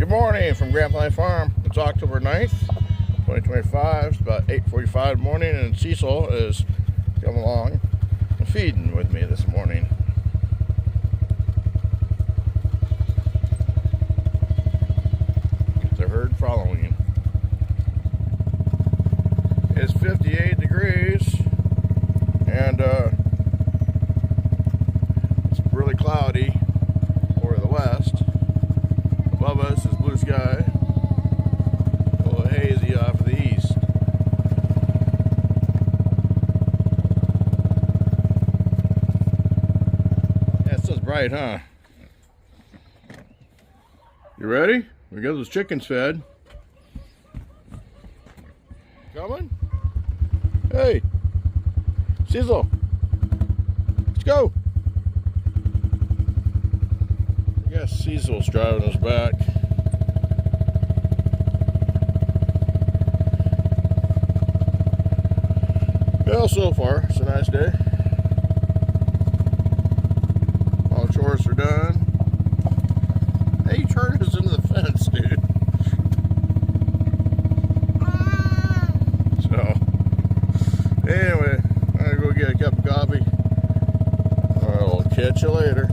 Good morning from Grand Plain Farm. It's October 9th, 2025. It's about 8:45 in the morning, and Cecil is coming along and feeding with me this morning. The herd following. It's 58 degrees, and it's really cloudy over the west. Above us is blue sky, a little hazy off of the east. Yeah, it's just bright, huh? You ready? We got those chickens fed. Coming? Hey, Cecil, let's go. I guess Cecil's driving us back. Well, so far, it's a nice day. All the chores are done. Hey, you turned us into the fence, dude. So, anyway, I'm gonna go get a cup of coffee. I'll catch you later.